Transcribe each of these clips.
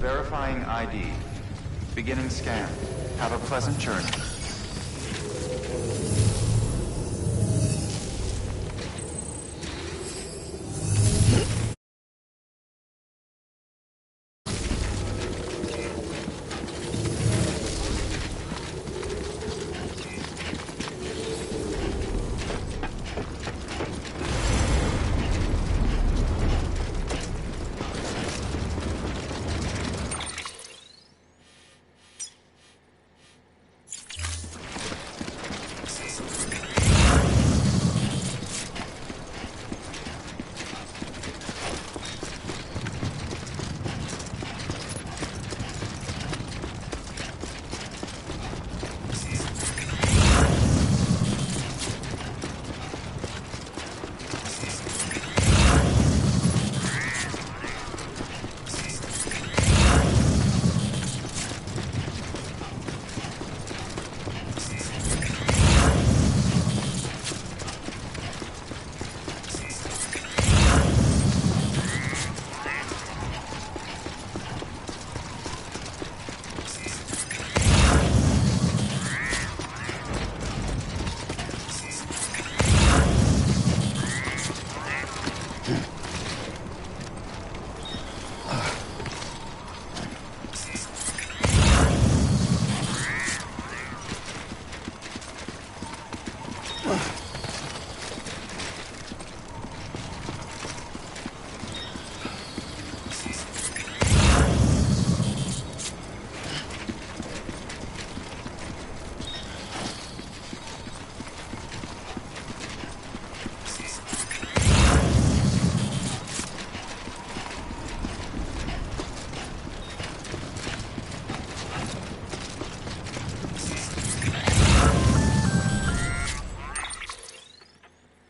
Verifying ID. Beginning scan. Have a pleasant journey.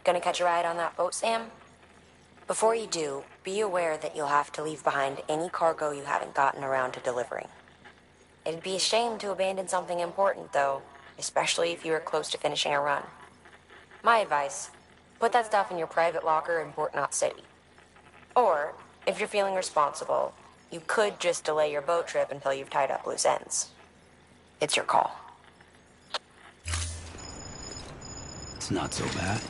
Gonna catch a ride on that boat, Sam? Before you do, be aware that you'll have to leave behind any cargo you haven't gotten around to delivering. It'd be a shame to abandon something important, though, especially if you were close to finishing a run. My advice, put that stuff in your private locker in Port Knot City. Or, if you're feeling responsible, you could just delay your boat trip until you've tied up loose ends. It's your call. It's not so bad.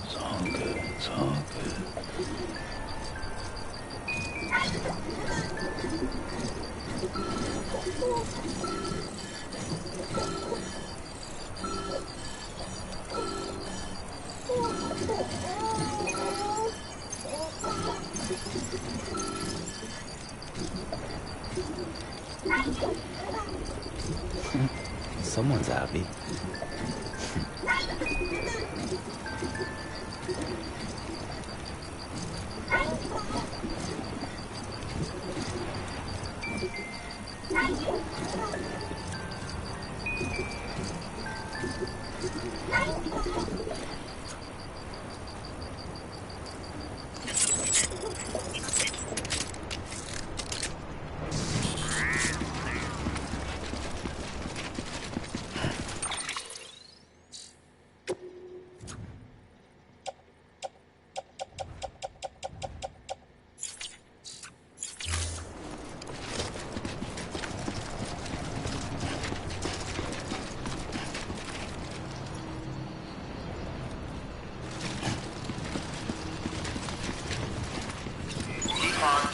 It's all good, it's all good. Someone's happy.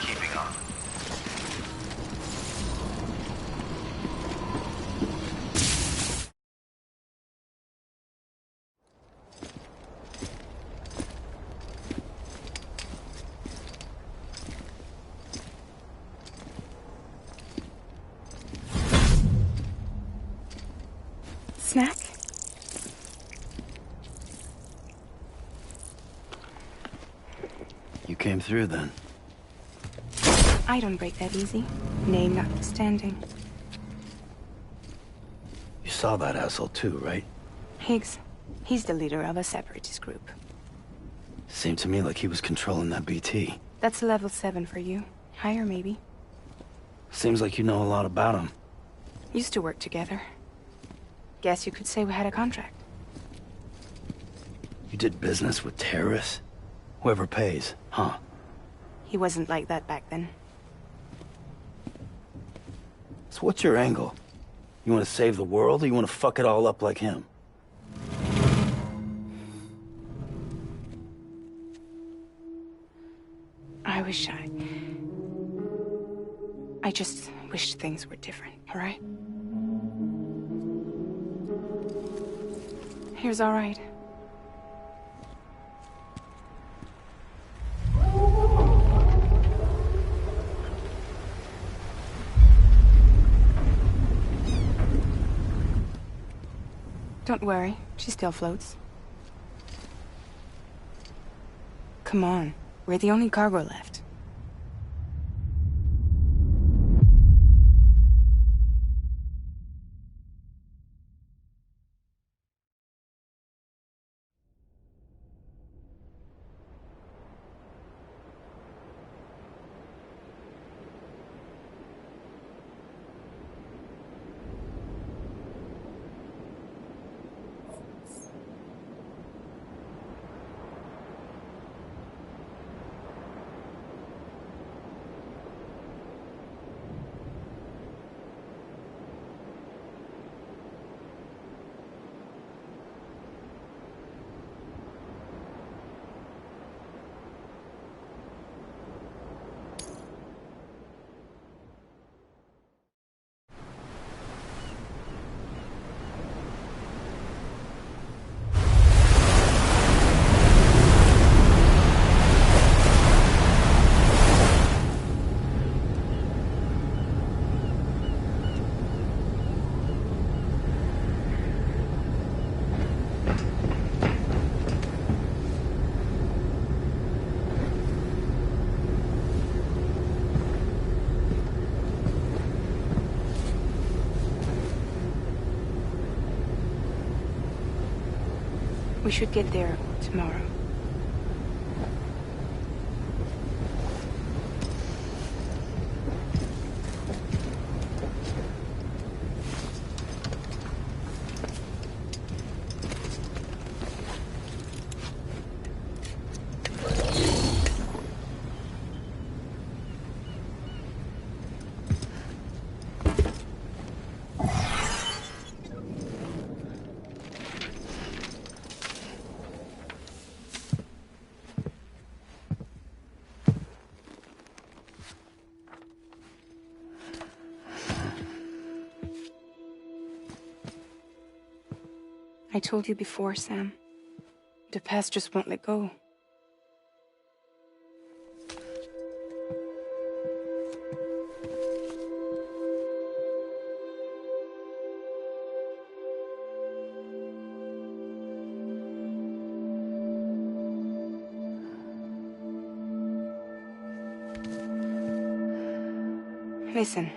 Keeping on. Snack? You came through then. I don't break that easy. Name notwithstanding. You saw that asshole too, right? Higgs. He's the leader of a separatist group. Seemed to me like he was controlling that BT. That's level 7 for you. Higher, maybe. Seems like you know a lot about him. Used to work together. Guess you could say we had a contract. You did business with terrorists? Whoever pays, huh? He wasn't like that back then. So what's your angle? You want to save the world, or you want to fuck it all up like him? I just wish things were different, all right? Here's all right. Don't worry, she still floats. Come on, we're the only cargo left. We should get there tomorrow. I told you before, Sam. The past just won't let go. Listen,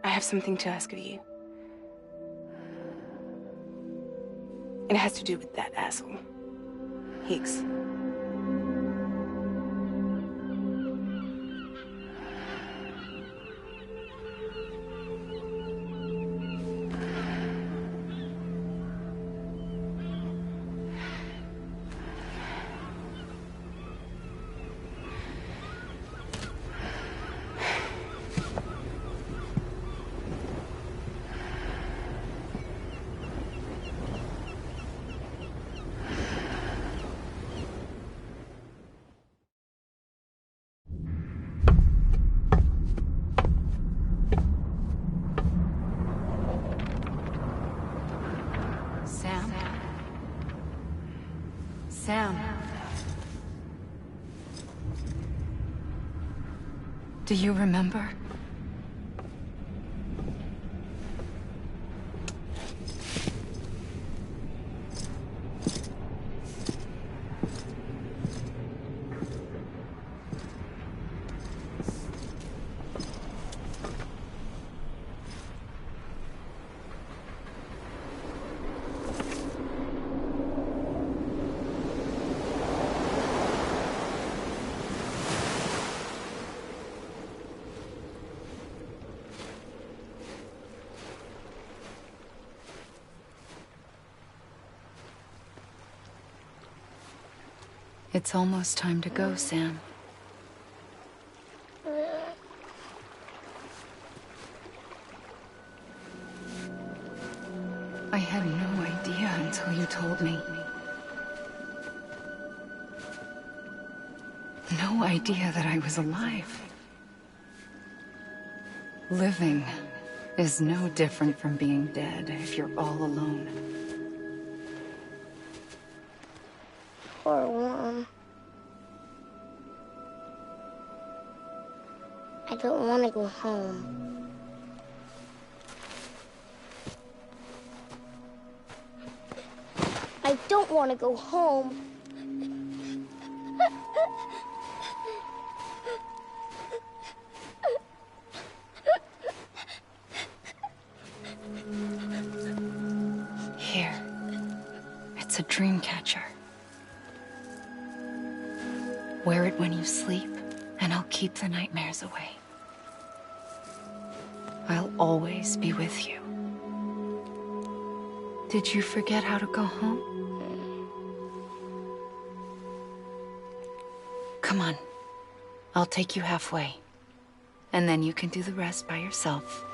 I have something to ask of you. It has to do with that asshole, Higgs. Sam. Do you remember? It's almost time to go, Sam. I had no idea until you told me. No idea that I was alive. Living is no different from being dead if you're all alone. Poor Mom. I don't want to go home. I don't want to go home. Here. It's a dream catcher. Wear it when you sleep, and I'll keep the nightmares away. I'll always be with you. Did you forget how to go home? Come on. I'll take you halfway. And then you can do the rest by yourself.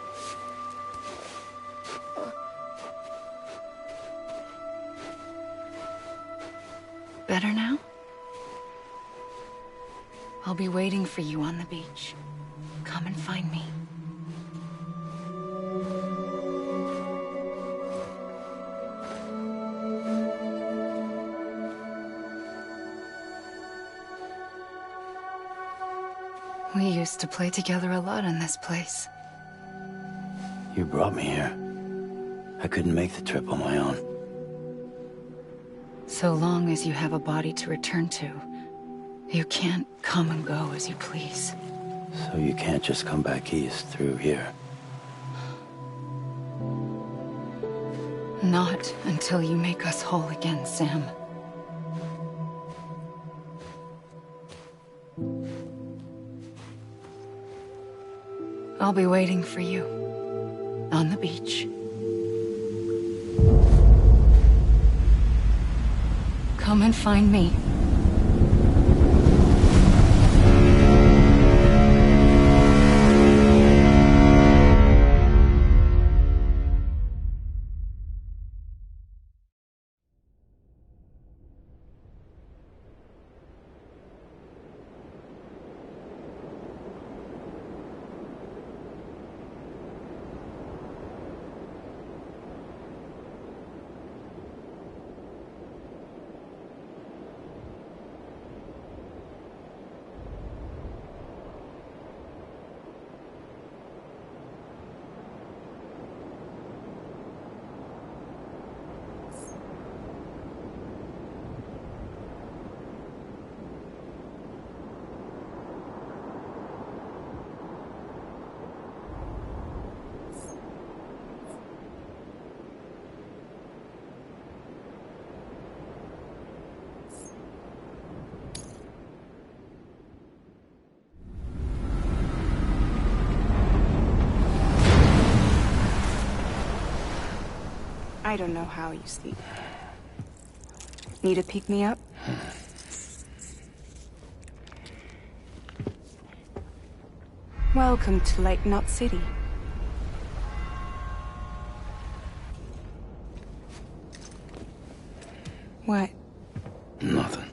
Better now? I'll be waiting for you on the beach. Come and find me. We used to play together a lot in this place. You brought me here. I couldn't make the trip on my own. So long as you have a body to return to, you can't come and go as you please. So you can't just come back east through here? Not until you make us whole again, Sam. I'll be waiting for you on the beach. Come and find me. I don't know how you sleep. Need to pick me up? Welcome to Lake Knot City. What? Nothing.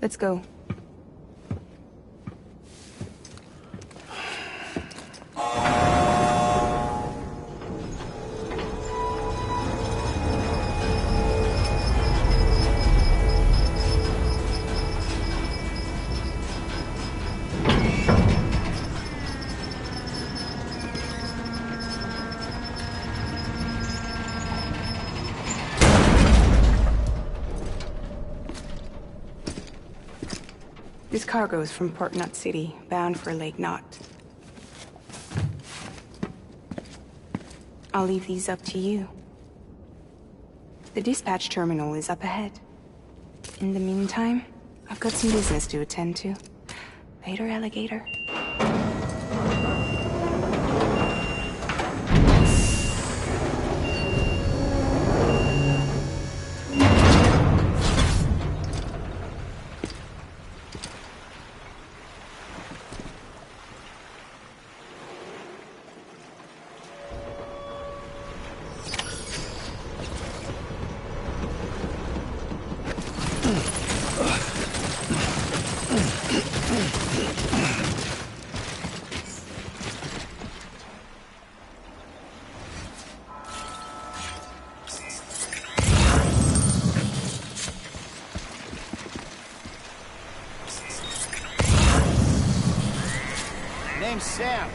Let's go. This cargo is from Port Knot City, bound for Lake Knot. I'll leave these up to you. The dispatch terminal is up ahead. In the meantime, I've got some business to attend to. Later, alligator. Name's Sam.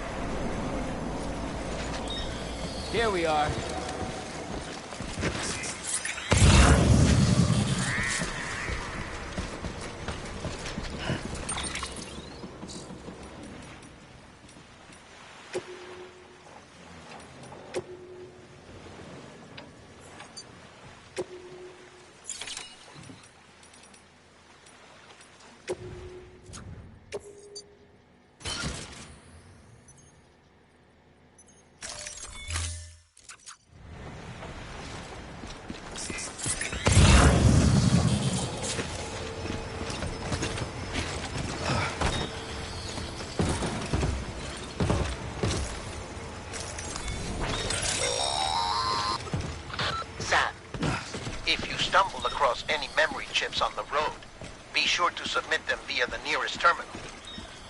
Here we are. If you stumble across any memory chips on the road, be sure to submit them via the nearest terminal.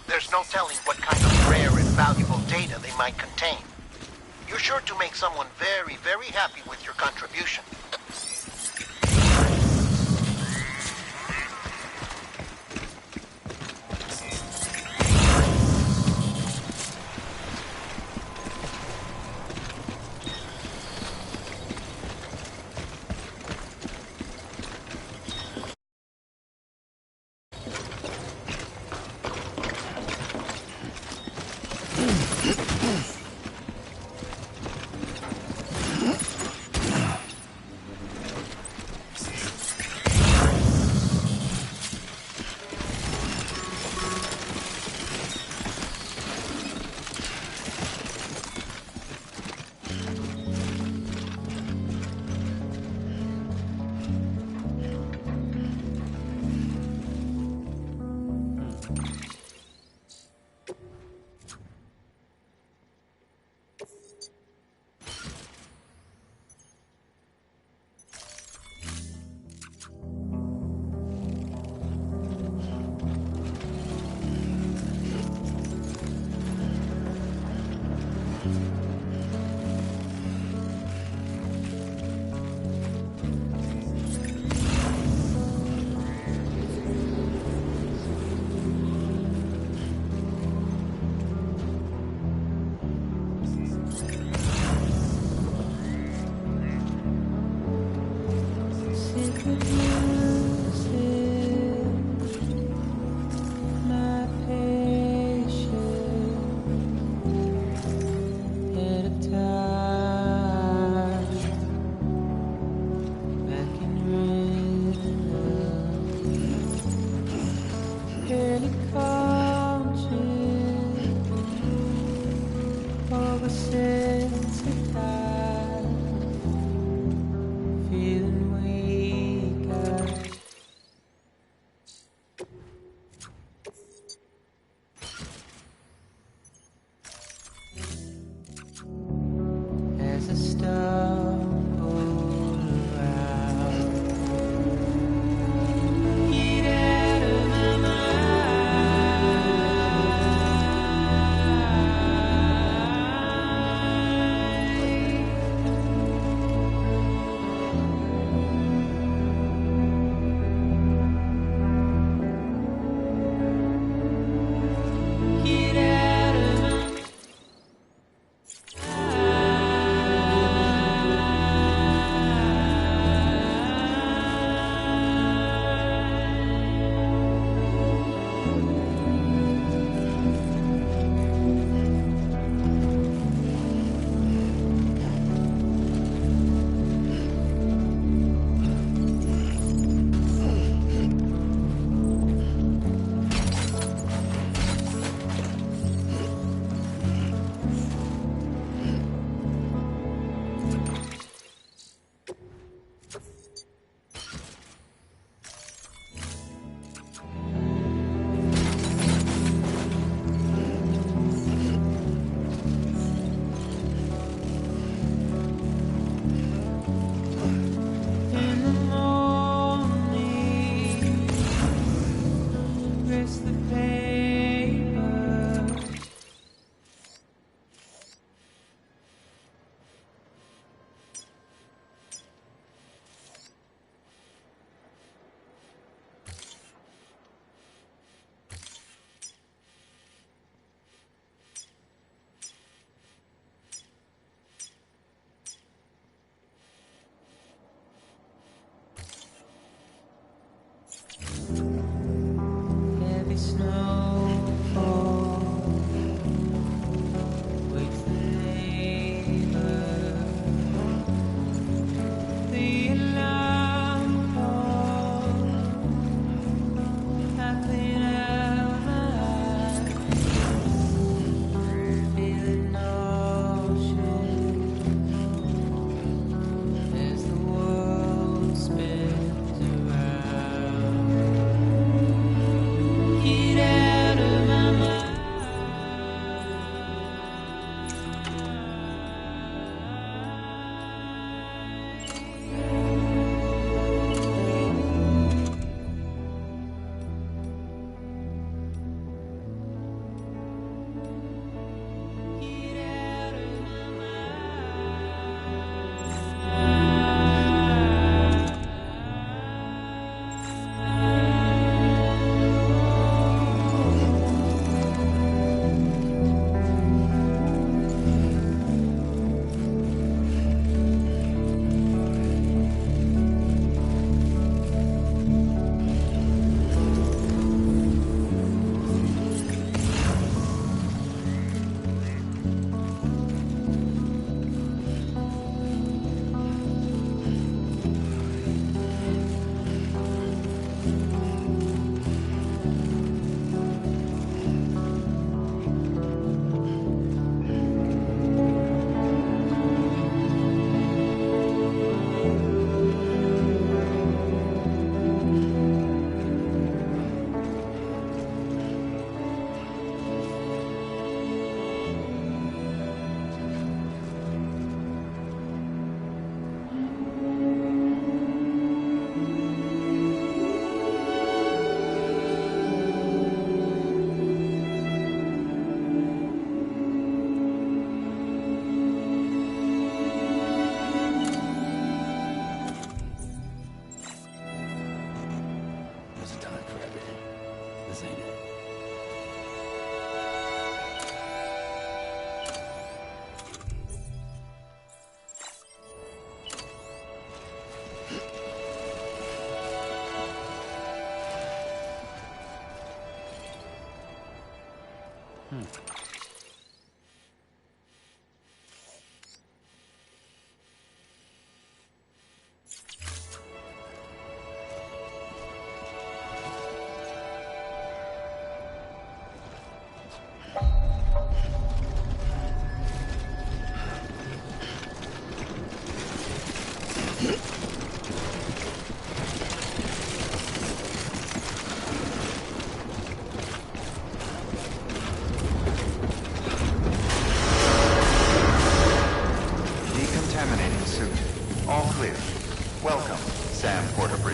There's no telling what kind of rare and valuable data they might contain. You're sure to make someone very, very happy with your contribution.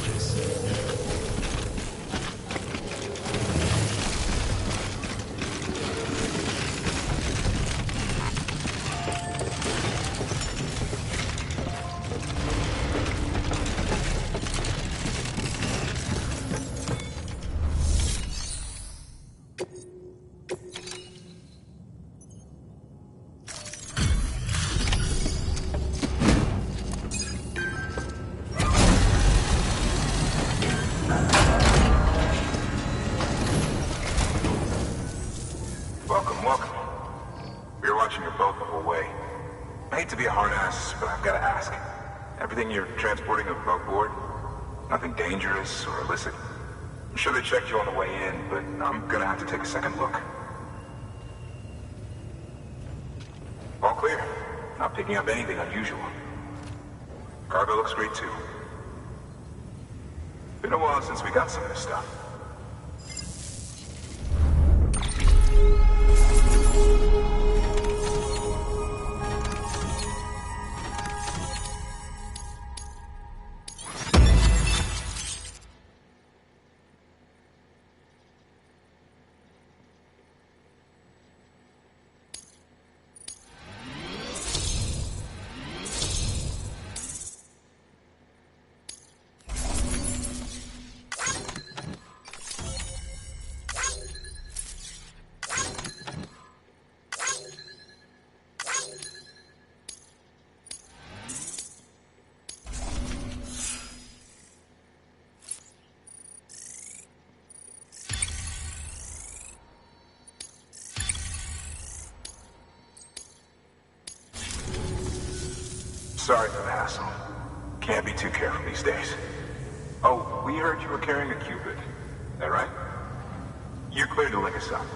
bridges. Welcome. We were watching your boat the whole way. I hate to be a hard ass, but I've got to ask. Everything you're transporting above board? Nothing dangerous or illicit? I'm sure they checked you on the way in, but I'm gonna have to take a second look. All clear. Not picking up anything unusual. Cargo looks great too. Been a while since we got some of this stuff. Sorry for the hassle. Can't be too careful these days. Oh, we heard you were carrying a Cupid. That right? You're clear to link us up.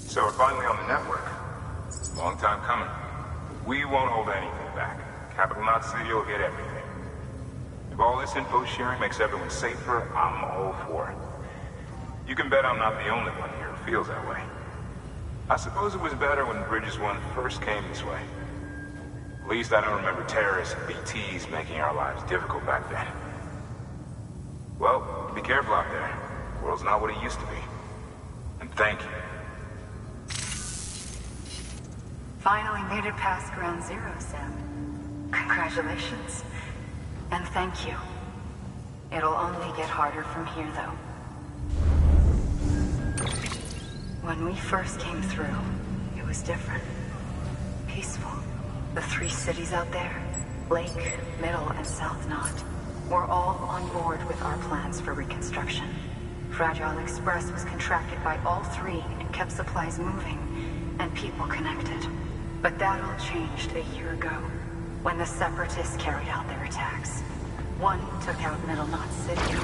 So we're finally on the network. Long time coming. We won't hold anything back. Capital Knot City will get everything. If all this info sharing makes everyone safer, I'm all for it. You can bet I'm not the only one here who feels that way. I suppose it was better when Bridges 1 first came this way. At least I don't remember terrorists and BTs making our lives difficult back then. Well, be careful out there. The world's not what it used to be. And thank you. Finally made it past Ground Zero, Sam. Congratulations. And thank you. It'll only get harder from here, though. When we first came through, it was different. Peaceful. The 3 cities out there, Lake, Middle, and South Knot, were all on board with our plans for reconstruction. Fragile Express was contracted by all 3 and kept supplies moving and people connected. But that all changed a year ago, when the Separatists carried out their attacks. One took out Middle Knot City.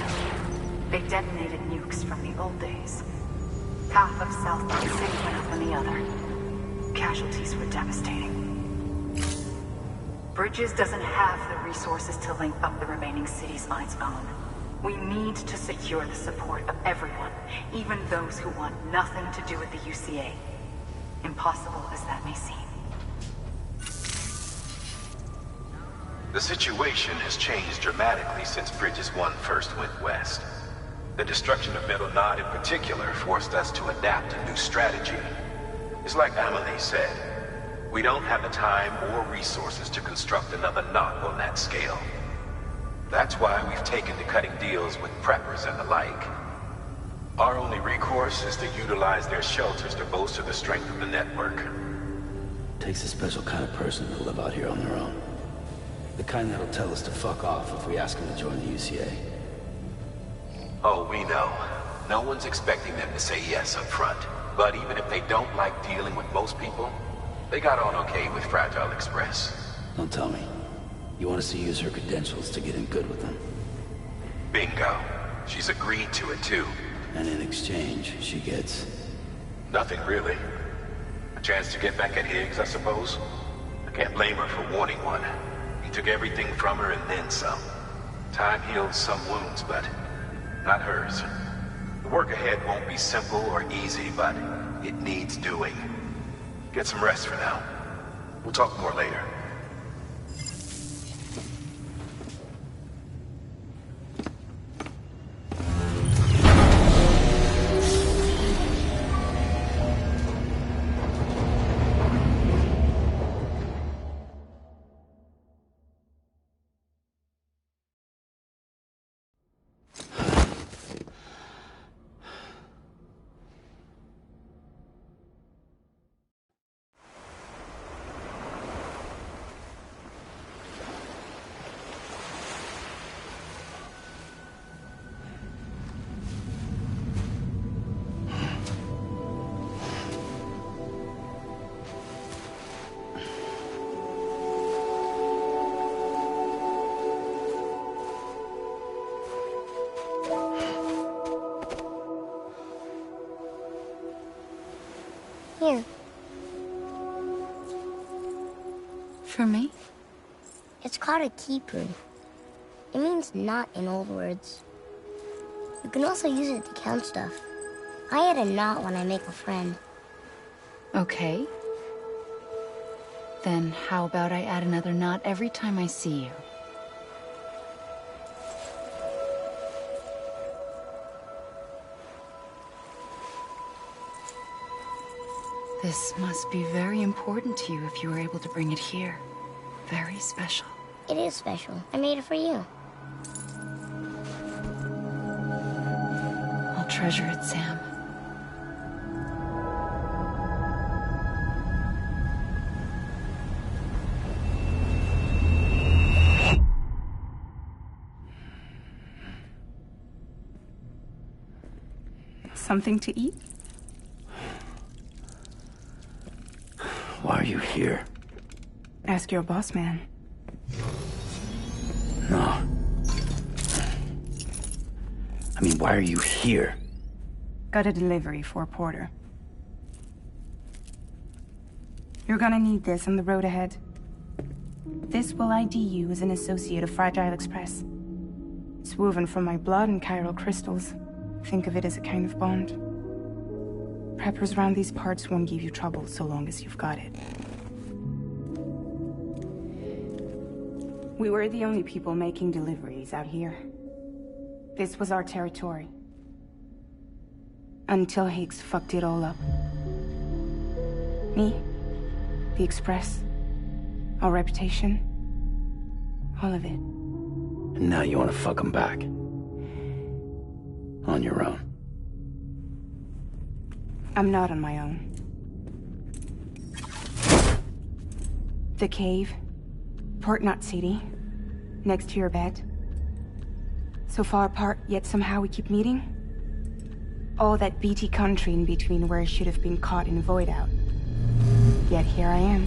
They detonated nukes from the old days. Half of South Knot City went up in the other. Casualties were devastating. Bridges doesn't have the resources to link up the remaining cities on its own. We need to secure the support of everyone, even those who want nothing to do with the UCA. Impossible as that may seem. The situation has changed dramatically since Bridges 1 first went west. The destruction of Middle Knot in particular forced us to adapt a new strategy. It's like Amelie said, we don't have the time or resources to construct another knot on that scale. That's why we've taken to cutting deals with preppers and the like. Our only recourse is to utilize their shelters to bolster the strength of the network. Takes a special kind of person to live out here on their own. The kind that'll tell us to fuck off if we ask them to join the UCA. Oh, we know. No one's expecting them to say yes up front. But even if they don't like dealing with most people, they got on okay with Fragile Express. Don't tell me. You want us to use her credentials to get in good with them? Bingo. She's agreed to it too. And in exchange, she gets... Nothing really. A chance to get back at Higgs, I suppose. I can't blame her for wanting one. He took everything from her and then some. Time heals some wounds, but not hers. The work ahead won't be simple or easy, but it needs doing. Get some rest for now. We'll talk more later. Here. For me? It's called a keeper. It means knot in old words. You can also use it to count stuff. I add a knot when I make a friend. Okay. Then how about I add another knot every time I see you? This must be very important to you if you were able to bring it here. Very special. It is special. I made it for you. I'll treasure it, Sam. Something to eat? Why are you here? Ask your boss man. No. I mean, why are you here? Got a delivery for Porter. You're gonna need this on the road ahead. This will ID you as an associate of Fragile Express. It's woven from my blood and chiral crystals. Think of it as a kind of bond. Preppers around these parts won't give you trouble so long as you've got it. We were the only people making deliveries out here. This was our territory. Until Higgs fucked it all up. Me, the Express, our reputation, all of it. And now you want to fuck them back. On your own. I'm not on my own. The cave, Port Knot City, next to your bed. So far apart, yet somehow we keep meeting. All that BT country in between where I should have been caught in Void Out. Yet here I am.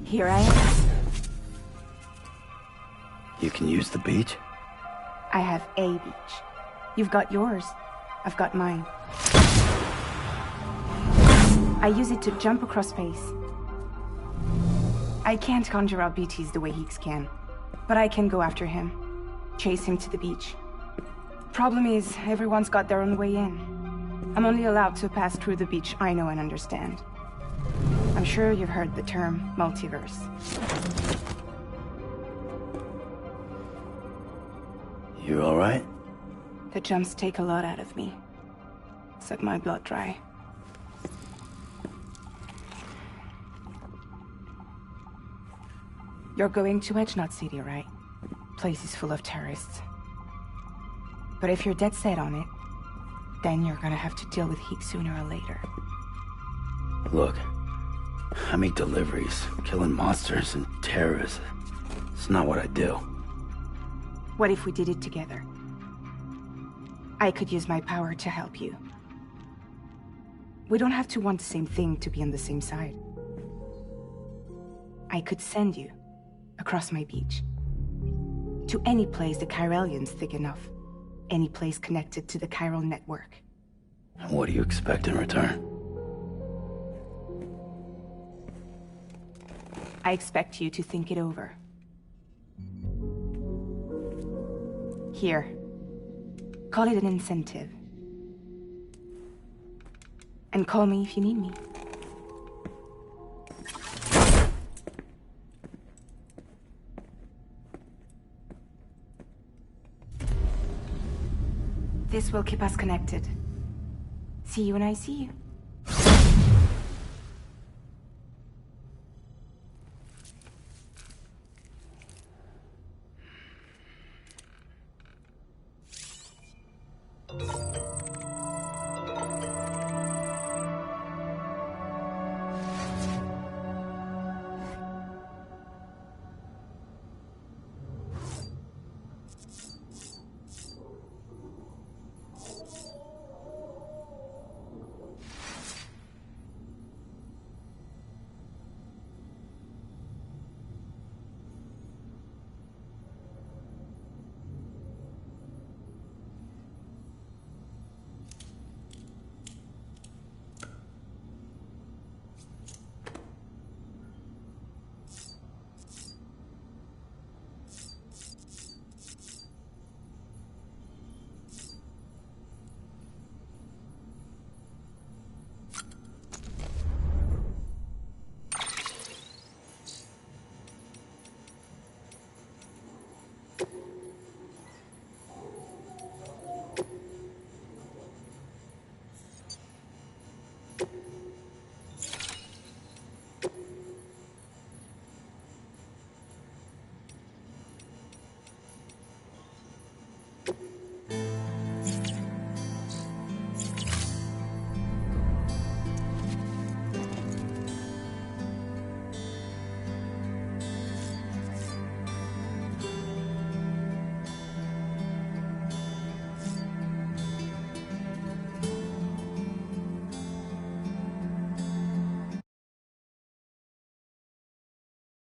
Here I am. You can use the beach? I have a beach. You've got yours. I've got mine. I use it to jump across space. I can't conjure out BTs the way Higgs can, but I can go after him. Chase him to the beach. Problem is, everyone's got their own way in. I'm only allowed to pass through the beach I know and understand. I'm sure you've heard the term multiverse. You all right? The jumps take a lot out of me. Suck my blood dry. You're going to Edgenut City, right? Place is full of terrorists. But if you're dead set on it, then you're gonna have to deal with heat sooner or later. Look, I make deliveries, killing monsters and terrorists. It's not what I do. What if we did it together? I could use my power to help you. We don't have to want the same thing to be on the same side. I could send you across my beach. To any place the Chiralian's thick enough. Any place connected to the chiral network. What do you expect in return? I expect you to think it over. Here. Call it an incentive. And call me if you need me. This will keep us connected. See you when I see you.